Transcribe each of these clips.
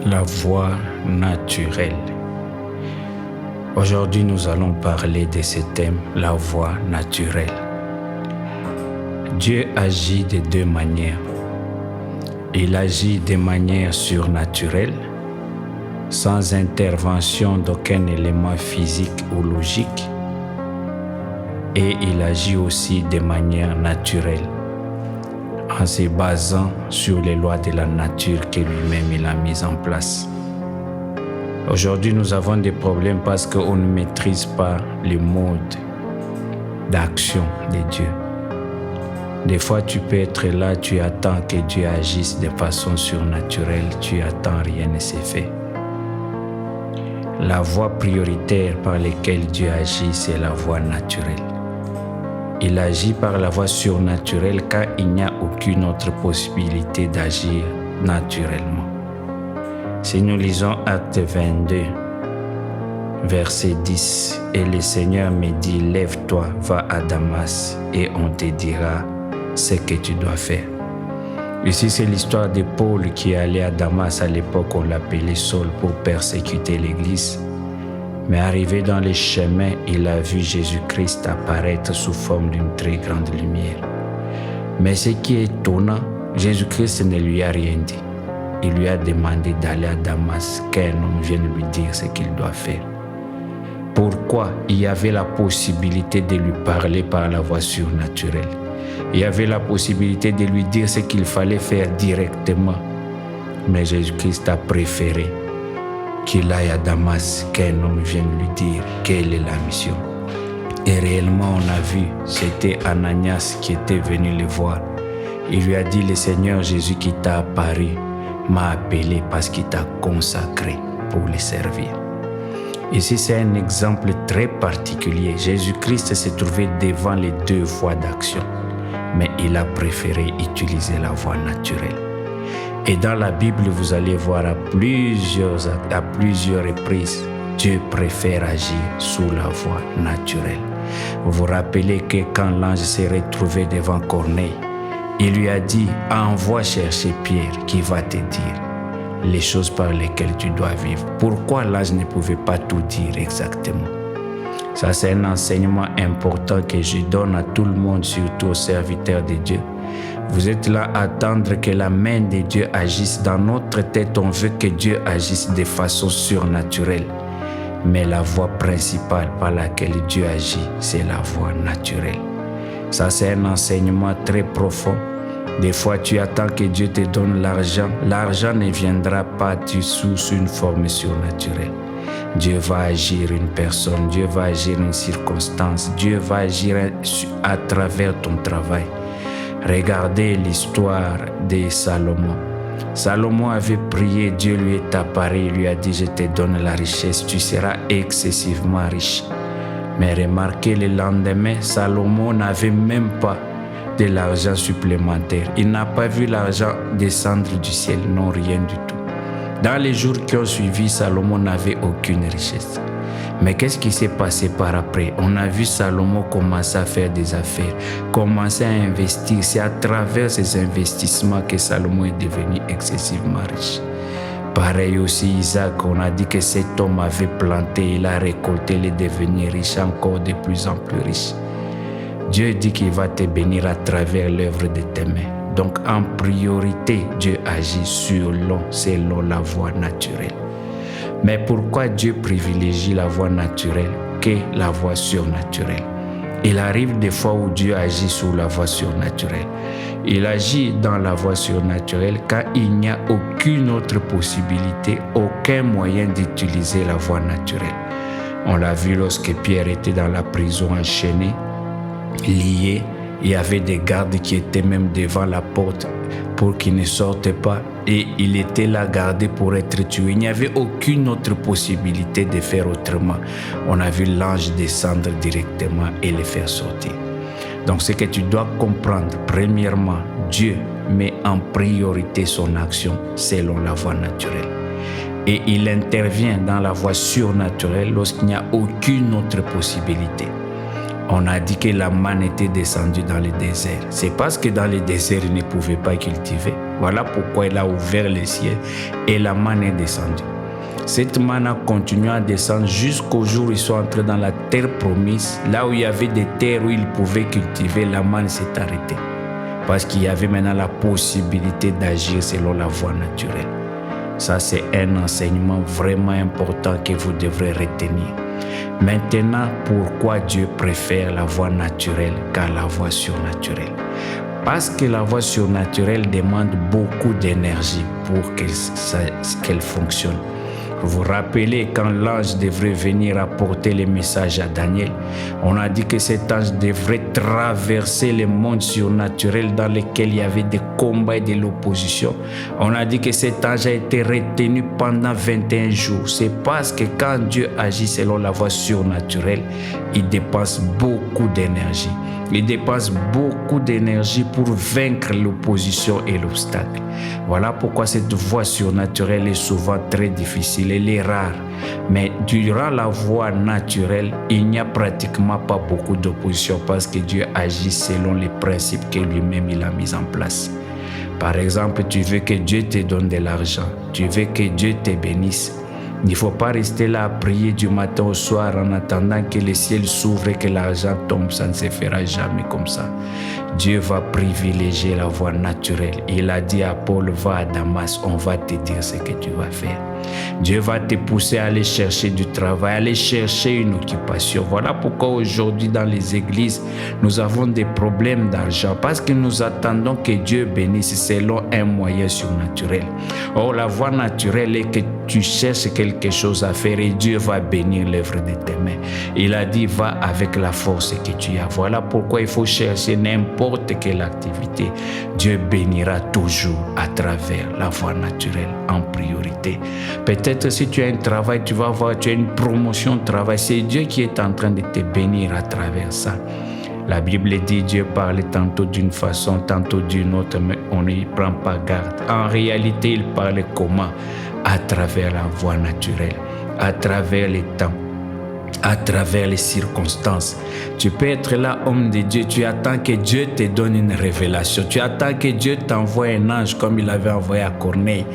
La voie naturelle. Aujourd'hui, nous allons parler de ce thème, la voie naturelle. Dieu agit de deux manières. Il agit de manière surnaturelle, sans intervention d'aucun élément physique ou logique, et il agit aussi de manière naturelle, en se basant sur les lois de la nature que lui-même il a mises en place. Aujourd'hui, nous avons des problèmes parce qu'on ne maîtrise pas le mode d'action de Dieu. Des fois, tu peux être là, tu attends que Dieu agisse de façon surnaturelle, tu attends, rien ne s'est fait. La voie prioritaire par laquelle Dieu agit, c'est la voie naturelle. Il agit par la voie surnaturelle car il n'y a aucune autre possibilité d'agir naturellement. Si nous lisons Acte 22, verset 10, « Et le Seigneur me dit, lève-toi, va à Damas, et on te dira ce que tu dois faire. » Ici, c'est l'histoire de Paul qui est allé à Damas. À l'époque, on l'appelait Saul pour persécuter l'Église. Mais arrivé dans les chemins, il a vu Jésus-Christ apparaître sous forme d'une très grande lumière. Mais ce qui est étonnant, Jésus-Christ ne lui a rien dit. Il lui a demandé d'aller à Damas, qu'un homme vienne lui dire ce qu'il doit faire. Pourquoi? Il y avait la possibilité de lui parler par la voie surnaturelle. Il y avait la possibilité de lui dire ce qu'il fallait faire directement. Mais Jésus-Christ a préféré qu'il aille à Damas, qu'un homme vienne lui dire quelle est la mission. Et réellement, on a vu, c'était Ananias qui était venu le voir. Il lui a dit, le Seigneur Jésus qui t'a apparu m'a appelé parce qu'il t'a consacré pour le servir. Ici, c'est un exemple très particulier. Jésus-Christ s'est trouvé devant les deux voies d'action, mais il a préféré utiliser la voie naturelle. Et dans la Bible, vous allez voir à plusieurs reprises, Dieu préfère agir sous la voie naturelle. Vous vous rappelez que quand l'ange s'est retrouvé devant Corneille, il lui a dit, envoie chercher Pierre qui va te dire les choses par lesquelles tu dois vivre. Pourquoi l'ange ne pouvait pas tout dire exactement? Ça, c'est un enseignement important que je donne à tout le monde, surtout aux serviteurs de Dieu. Vous êtes là à attendre que la main de Dieu agisse. Dans notre tête, on veut que Dieu agisse de façon surnaturelle. Mais la voie principale par laquelle Dieu agit, c'est la voie naturelle. Ça, c'est un enseignement très profond. Des fois, tu attends que Dieu te donne l'argent. L'argent ne viendra pas sous une forme surnaturelle. Dieu va agir une personne, Dieu va agir une circonstance, Dieu va agir à travers ton travail. Regardez l'histoire de Salomon. Salomon avait prié, Dieu lui est apparu, il lui a dit, je te donne la richesse, tu seras excessivement riche. Mais remarquez, le lendemain, Salomon n'avait même pas de l'argent supplémentaire. Il n'a pas vu l'argent descendre du ciel, non, rien du tout. Dans les jours qui ont suivi, Salomon n'avait aucune richesse. Mais qu'est-ce qui s'est passé par après? On a vu Salomon commencer à faire des affaires, commencer à investir. C'est à travers ces investissements que Salomon est devenu excessivement riche. Pareil aussi Isaac, on a dit que cet homme avait planté, il a récolté, il est devenu riche, encore de plus en plus riche. Dieu dit qu'il va te bénir à travers l'œuvre de tes mains. Donc en priorité, Dieu agit selon la voie naturelle. Mais pourquoi Dieu privilégie la voie naturelle que la voie surnaturelle? Il arrive des fois où Dieu agit sous la voie surnaturelle. Il agit dans la voie surnaturelle car il n'y a aucune autre possibilité, aucun moyen d'utiliser la voie naturelle. On l'a vu lorsque Pierre était dans la prison enchaîné, lié. Il y avait des gardes qui étaient même devant la porte pour qu'il ne sorte pas. Et il était là gardé pour être tué. Il n'y avait aucune autre possibilité de faire autrement. On a vu l'ange descendre directement et le faire sortir. Donc ce que tu dois comprendre, premièrement, Dieu met en priorité son action selon la voie naturelle. Et il intervient dans la voie surnaturelle lorsqu'il n'y a aucune autre possibilité. On a dit que la manne était descendue dans le désert. C'est parce que dans le désert, ils ne pouvaient pas cultiver. Voilà pourquoi il a ouvert les cieux et la manne est descendue. Cette manne a continué à descendre jusqu'au jour où ils sont entrés dans la terre promise. Là où il y avait des terres où ils pouvaient cultiver, la manne s'est arrêtée. Parce qu'il y avait maintenant la possibilité d'agir selon la voie naturelle. Ça, c'est un enseignement vraiment important que vous devrez retenir. Maintenant, pourquoi Dieu préfère la voie naturelle qu'à la voie surnaturelle? Parce que la voie surnaturelle demande beaucoup d'énergie pour qu'elle fonctionne. Vous vous rappelez quand l'ange devrait venir apporter les messages à Daniel, on a dit que cet ange devrait traverser le monde surnaturel dans lequel il y avait des combats et de l'opposition. On a dit que cet ange a été retenu pendant 21 jours. C'est parce que quand Dieu agit selon la voie surnaturelle, il dépense beaucoup d'énergie. Il dépense beaucoup d'énergie pour vaincre l'opposition et l'obstacle. Voilà pourquoi cette voie surnaturelle est souvent très difficile, elle est rare. Mais durant la voie naturelle, il n'y a pratiquement pas beaucoup d'opposition parce que Dieu agit selon les principes que lui-même il a mis en place. Par exemple, tu veux que Dieu te donne de l'argent, tu veux que Dieu te bénisse. Il ne faut pas rester là à prier du matin au soir en attendant que le ciel s'ouvre et que l'argent tombe. Ça ne se fera jamais comme ça. Dieu va privilégier la voie naturelle. Il a dit à Paul, va à Damas, on va te dire ce que tu vas faire. Dieu va te pousser à aller chercher du travail, à aller chercher une occupation. Voilà pourquoi aujourd'hui dans les églises, nous avons des problèmes d'argent parce que nous attendons que Dieu bénisse selon un moyen surnaturel. Or, la voie naturelle est que tu cherches quelque chose à faire et Dieu va bénir l'œuvre de tes mains. Il a dit, va avec la force que tu as. Voilà pourquoi il faut chercher n'importe quelle activité. Dieu bénira toujours à travers la voie naturelle en priorité. Peut-être si tu as un travail, tu vas voir, tu as une promotion de travail. C'est Dieu qui est en train de te bénir à travers ça. La Bible dit Dieu parle tantôt d'une façon, tantôt d'une autre, mais on n'y prend pas garde. En réalité, il parle comment? À travers la voie naturelle, à travers les temps, à travers les circonstances. Tu peux être là, homme de Dieu, tu attends que Dieu te donne une révélation. Tu attends que Dieu t'envoie un ange comme il avait envoyé à Corneille.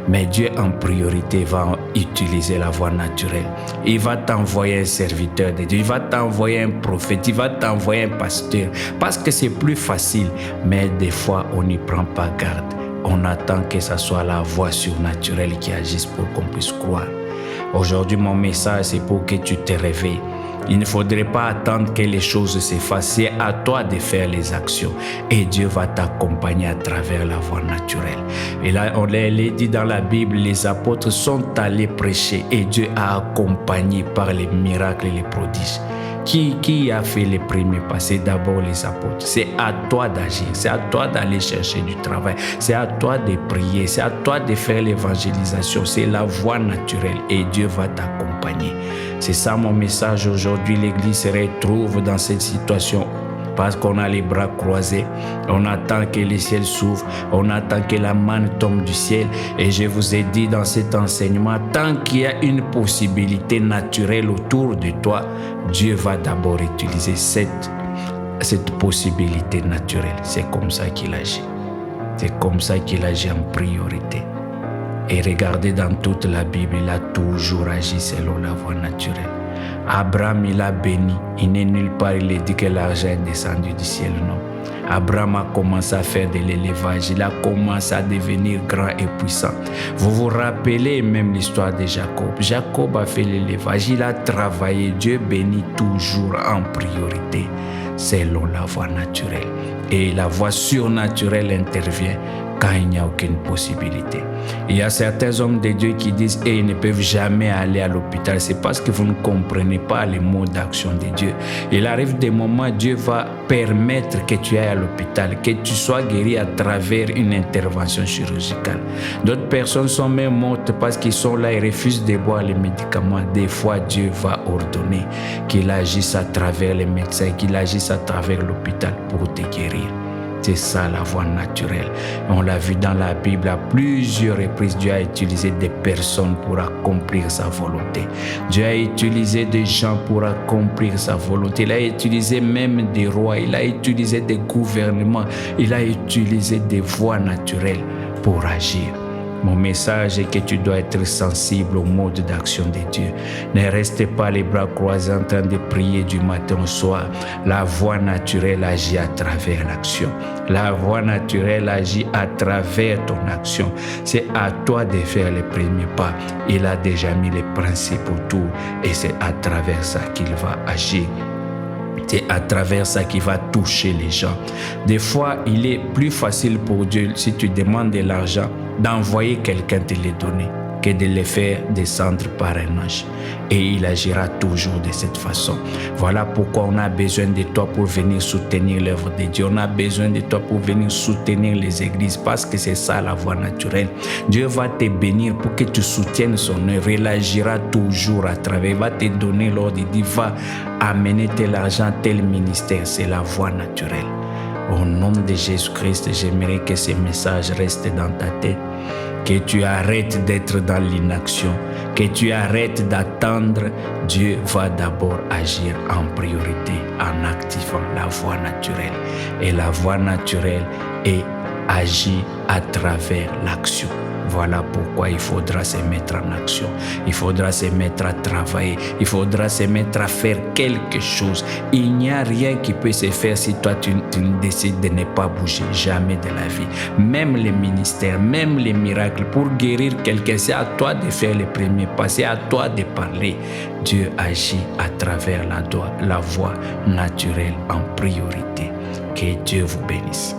Mais Dieu en priorité va utiliser la voie naturelle. Il va t'envoyer un serviteur de Dieu, il va t'envoyer un prophète, il va t'envoyer un pasteur. Parce que c'est plus facile. Mais des fois, on n'y prend pas garde. On attend que ce soit la voie surnaturelle qui agisse pour qu'on puisse croire. Aujourd'hui, mon message, c'est pour que tu te réveilles. Il ne faudrait pas attendre que les choses se fassent. C'est à toi de faire les actions. Et Dieu va t'accompagner à travers la voie naturelle. Et là, on l'a dit dans la Bible, les apôtres sont allés prêcher et Dieu a accompagné par les miracles et les prodiges. Qui a fait les premiers pas? C'est d'abord les apôtres. C'est à toi d'agir, c'est à toi d'aller chercher du travail, c'est à toi de prier, c'est à toi de faire l'évangélisation. C'est la voie naturelle et Dieu va t'accompagner. C'est ça mon message aujourd'hui. L'Église se retrouve dans cette situation parce qu'on a les bras croisés, on attend que le ciel s'ouvre, on attend que la manne tombe du ciel. Et je vous ai dit dans cet enseignement, tant qu'il y a une possibilité naturelle autour de toi, Dieu va d'abord utiliser cette possibilité naturelle. C'est comme ça qu'il agit. C'est comme ça qu'il agit en priorité. Et regardez dans toute la Bible, il a toujours agi selon la voie naturelle. Abraham, il a béni. Il n'est nulle part, il a dit que l'argent est descendu du ciel, non. Abraham a commencé à faire de l'élevage. Il a commencé à devenir grand et puissant. Vous vous rappelez même l'histoire de Jacob. Jacob a fait l'élevage. Il a travaillé. Dieu bénit toujours en priorité selon la voie naturelle. Et la voie surnaturelle intervient quand il n'y a aucune possibilité. Il y a certains hommes de Dieu qui disent et ils ne peuvent jamais aller à l'hôpital. C'est parce que vous ne comprenez pas les mots d'action de Dieu. Il arrive des moments où Dieu va permettre que tu ailles à l'hôpital, que tu sois guéri à travers une intervention chirurgicale. D'autres personnes sont même mortes parce qu'ils sont là et refusent de boire les médicaments. Des fois, Dieu va ordonner qu'il agisse à travers les médecins, qu'il agisse à travers l'hôpital pour te guérir. C'est ça la voie naturelle. On l'a vu dans la Bible à plusieurs reprises. Dieu a utilisé des personnes pour accomplir sa volonté. Dieu a utilisé des gens pour accomplir sa volonté. Il a utilisé même des rois. Il a utilisé des gouvernements. Il a utilisé des voies naturelles pour agir. Mon message est que tu dois être sensible au mode d'action de Dieu. Ne reste pas les bras croisés en train de prier du matin au soir. La voie naturelle agit à travers l'action. La voie naturelle agit à travers ton action. C'est à toi de faire les premiers pas. Il a déjà mis les principes autour et c'est à travers ça qu'il va agir. C'est à travers ça qu'il va toucher les gens. Des fois, il est plus facile pour Dieu, si tu demandes de l'argent, d'envoyer quelqu'un te les donner que de les faire descendre par un ange. Et il agira toujours de cette façon. Voilà pourquoi on a besoin de toi pour venir soutenir l'œuvre de Dieu. On a besoin de toi pour venir soutenir les églises parce que c'est ça la voie naturelle. Dieu va te bénir pour que tu soutiennes son œuvre. Il agira toujours à travers. Il va te donner l'ordre. Il dit va amener tel argent, tel ministère. C'est la voie naturelle. Au nom de Jésus-Christ, j'aimerais que ces messages restent dans ta tête. Que tu arrêtes d'être dans l'inaction, que tu arrêtes d'attendre. Dieu va d'abord agir en priorité en activant la voie naturelle. Et la voie naturelle agit à travers l'action. Voilà pourquoi il faudra se mettre en action. Il faudra se mettre à travailler. Il faudra se mettre à faire quelque chose. Il n'y a rien qui peut se faire si toi tu décides de ne pas bouger. Jamais de la vie. Même les ministères, même les miracles. Pour guérir quelqu'un, c'est à toi de faire les premiers pas. C'est à toi de parler. Dieu agit à travers la voie naturelle en priorité. Que Dieu vous bénisse.